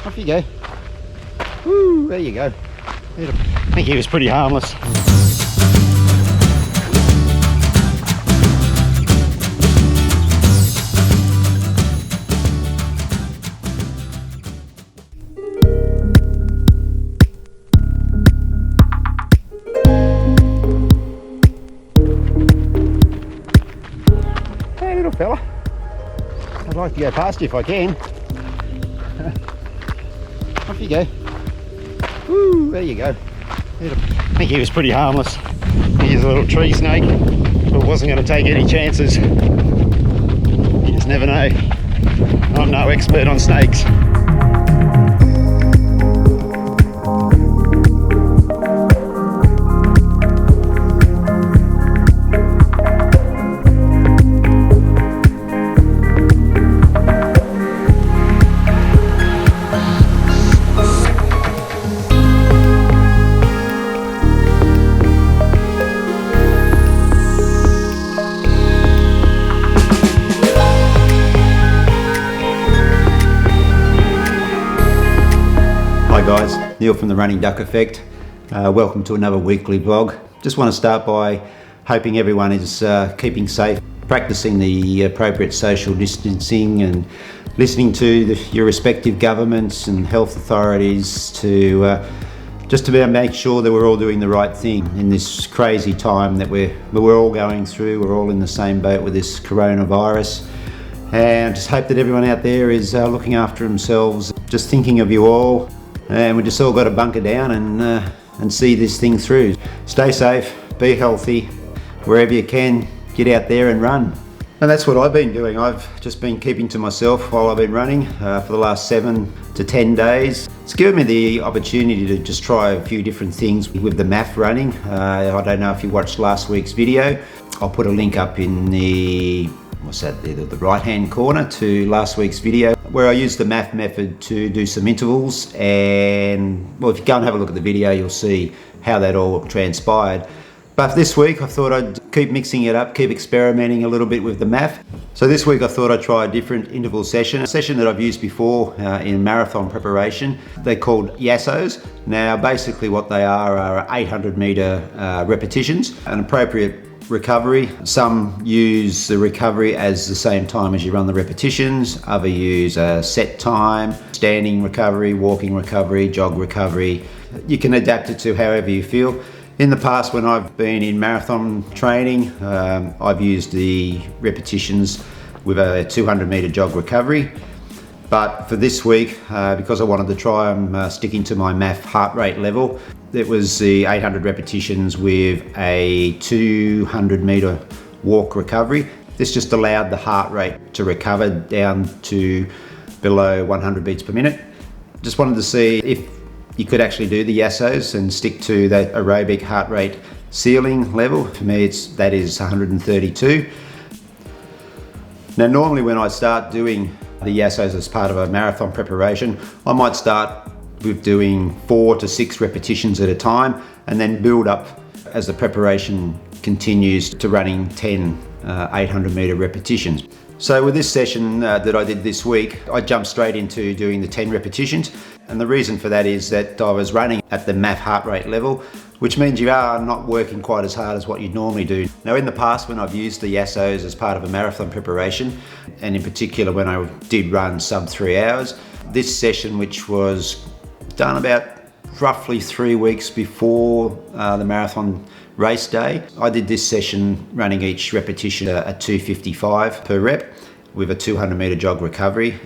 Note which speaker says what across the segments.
Speaker 1: Off you go. Woo, there you go. I think he was pretty harmless. Hey little fella. I'd like to go past you if I can. Off you go. Woo, there you go. I think he was pretty harmless. He's a little tree snake, but wasn't going to take any chances. You just never know. I'm no expert on snakes. Hi guys, Neil from the Running Duck Effect. Welcome to another weekly vlog. Just want to start by hoping everyone is keeping safe, practicing the appropriate social distancing and listening to your respective governments and health authorities to just to make sure that we're all doing the right thing in this crazy time that we're all going through. We're all in the same boat with this coronavirus. And just hope that everyone out there is looking after themselves, just thinking of you all. And we just all got to bunker down and see this thing through. Stay safe, be healthy, wherever you can, get out there and run. And that's what I've been doing. I've just been keeping to myself while I've been running for the last 7 to 10 days. It's given me the opportunity to just try a few different things with the MAF running. I don't know if you watched last week's video. I'll put a link up in the right hand corner to last week's video where I used the MAF method to do some intervals, and well, if you go and have a look at the video you'll see how that all transpired. But this week I thought I'd keep mixing it up, keep experimenting a little bit with the MAF. So this week I thought I'd try a different interval session, a session that I've used before in marathon preparation. They're called Yassos. Now basically what they are 800 meter repetitions, an appropriate recovery. Some use the recovery as the same time as you run the repetitions. Others use a set time, standing recovery, walking recovery, jog recovery. You can adapt it to however you feel. In the past, when I've been in marathon training, I've used the repetitions with a 200 meter jog recovery. But for this week, because I wanted to try, I'm sticking to my MAF heart rate level. It was the 800 repetitions with a 200 meter walk recovery. This just allowed the heart rate to recover down to below 100 beats per minute. Just wanted to see if you could actually do the Yassos and stick to that aerobic heart rate ceiling level. For me, that is 132. Now, normally when I start doing the Yassos as part of a marathon preparation, I might start with doing 4 to 6 repetitions at a time and then build up as the preparation continues to running 10 800 meter repetitions. So with this session that I did this week, I jumped straight into doing the 10 repetitions. And the reason for that is that I was running at the MAF heart rate level, which means you are not working quite as hard as what you'd normally do. Now in the past, when I've used the Yassos as part of a marathon preparation, and in particular when I did run sub 3 hours, this session, which was done about roughly 3 weeks before the marathon race day, I did this session running each repetition at 255 per rep with a 200 meter jog recovery.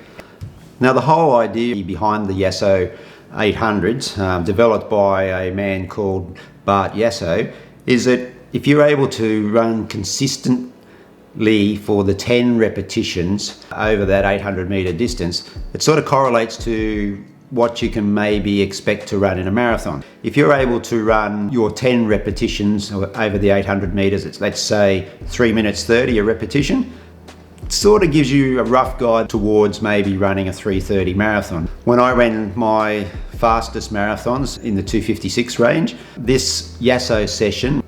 Speaker 1: Now the whole idea behind the Yasso 800s, developed by a man called Yasso, is that if you're able to run consistently for the 10 repetitions over that 800 meter distance, it sort of correlates to what you can maybe expect to run in a marathon. If you're able to run your 10 repetitions over the 800 meters, it's let's say 3 minutes 30 a repetition, it sort of gives you a rough guide towards maybe running a 3:30 marathon. When I ran my fastest marathons in the 256 range, this Yasso session,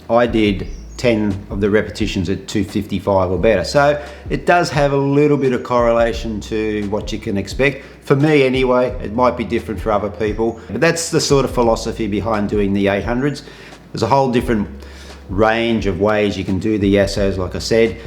Speaker 1: I did 10 of the repetitions at 255 or better. So it does have a little bit of correlation to what you can expect. For me anyway, it might be different for other people, but that's the sort of philosophy behind doing the 800s. There's a whole different range of ways you can do the Yassos, like I said,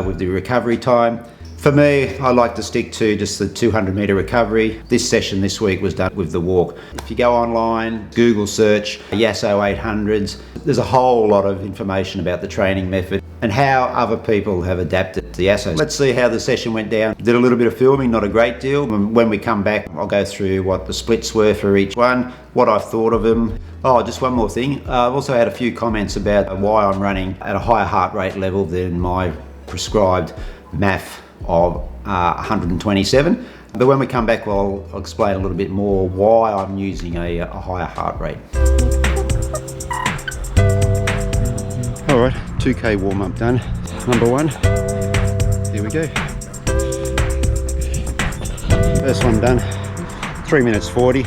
Speaker 1: with the recovery time. For me, I like to stick to just the 200 meter recovery. This session this week was done with the walk. If you go online, Google search Yasso 800s, there's a whole lot of information about the training method and how other people have adapted to the Yasso. Let's see how the session went down. Did a little bit of filming, not a great deal. When we come back, I'll go through what the splits were for each one, what I thought of them. Oh, just one more thing. I've also had a few comments about why I'm running at a higher heart rate level than my prescribed MAF of 127. But when we come back, I'll explain a little bit more why I'm using a higher heart rate. All right, 2K warm up done. Number one, here we go. First one done, 3 minutes 40.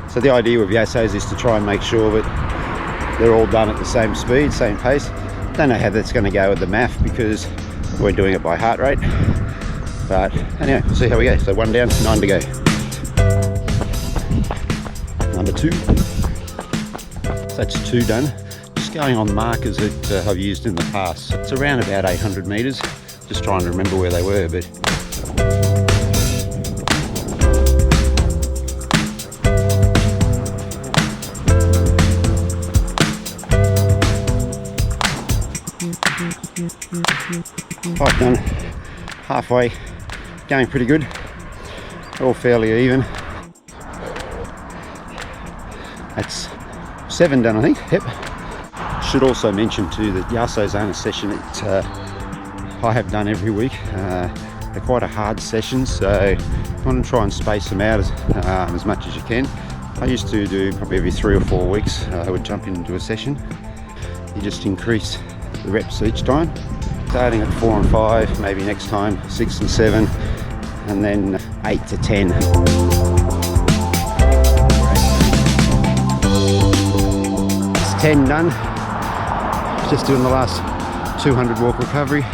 Speaker 1: So the idea with Yassos is to try and make sure that they're all done at the same speed, same pace. Don't know how that's going to go with the MAF because we're doing it by heart rate. But anyway, we'll see how we go. So one down, 9 to go. Number two. So that's 2 done. Just going on markers that I've used in the past. It's around about 800 meters. Just trying to remember where they were, but I've done halfway, going pretty good, all fairly even. That's 7 done, I think. Yep. Should also mention too that Yasso's aren't a session that I have done every week. They're quite a hard session, so you want to try and space them out as much as you can. I used to do probably every 3 or 4 weeks. I would jump into a session. You just increase the reps each time. Starting at 4 and 5, maybe next time 6 and 7, and then 8 to 10. It's 10 done. Just doing the last 200 walk recovery.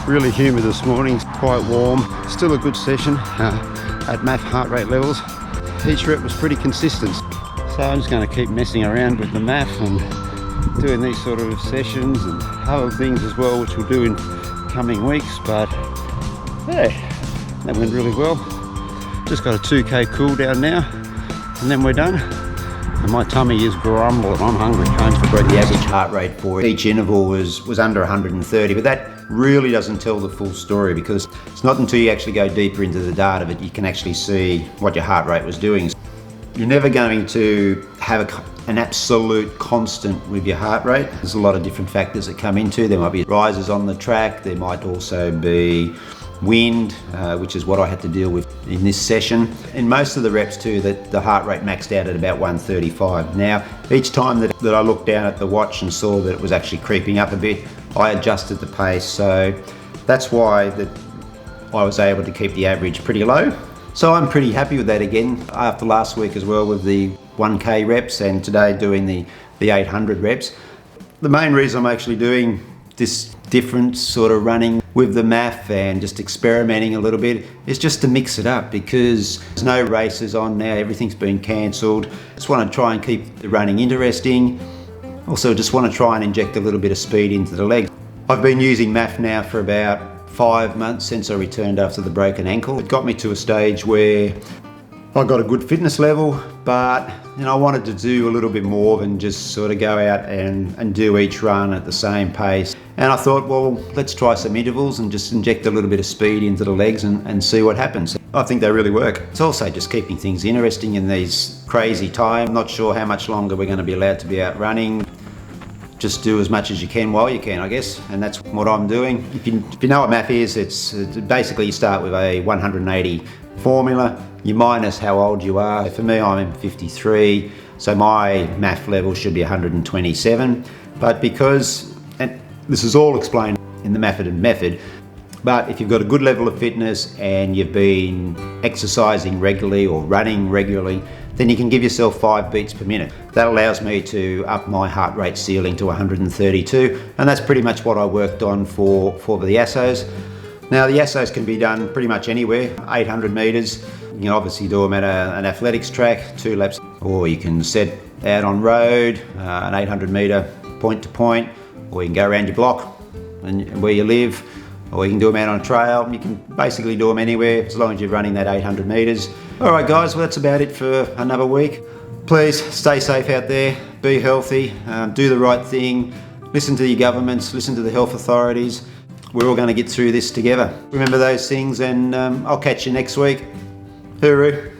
Speaker 1: Really humid this morning, quite warm. Still a good session at MAF heart rate levels. Each rep was pretty consistent. So I'm just going to keep messing around with the MAF and doing these sort of sessions and other things as well, which we'll do in coming weeks. But yeah, that went really well. Just got a 2K cool down now, and then we're done. And my tummy is grumbling. I'm hungry. Going for breakfast. The average heart rate for each interval was under 130, but that really doesn't tell the full story because it's not until you actually go deeper into the data that you can actually see what your heart rate was doing. You're never going to have an absolute constant with your heart rate. There's a lot of different factors that come into. There might be rises on the track. There might also be wind, which is what I had to deal with in this session. In most of the reps too, that the heart rate maxed out at about 135. Now, each time that I looked down at the watch and saw that it was actually creeping up a bit, I adjusted the pace. So that's why I was able to keep the average pretty low. So I'm pretty happy with that again. After last week as well with the 1K reps and today doing the 800 reps. The main reason I'm actually doing this different sort of running with the MAF and just experimenting a little bit is just to mix it up because there's no races on now, everything's been cancelled. Just want to try and keep the running interesting. Also just want to try and inject a little bit of speed into the legs. I've been using MAF now for about 5 months since I returned after the broken ankle. It got me to a stage where I got a good fitness level, but I wanted to do a little bit more than just sort of go out and do each run at the same pace. And I thought, well, let's try some intervals and just inject a little bit of speed into the legs and see what happens. I think they really work. It's also just keeping things interesting in these crazy times. Not sure how much longer we're going to be allowed to be out running. Just do as much as you can while you can, I guess, and that's what I'm doing. If you know what MAF is, it's basically you start with a 180 formula, you minus how old you are. For me, I'm 53, so my MAF level should be 127. But because, and this is all explained in the Maffetone method, but if you've got a good level of fitness and you've been exercising regularly or running regularly, then you can give yourself 5 beats per minute. That allows me to up my heart rate ceiling to 132, and that's pretty much what I worked on for the Yassos. Now the Yassos can be done pretty much anywhere, 800 meters. You can obviously do them at an athletics track, 2 laps, or you can set out on road, an 800 metre point to point, or you can go around your block and where you live, or you can do them out on a trail. You can basically do them anywhere as long as you're running that 800 metres. All right guys, well that's about it for another week. Please stay safe out there, be healthy, do the right thing, listen to your governments, listen to the health authorities. We're all going to get through this together. Remember those things, and I'll catch you next week. Hooroo.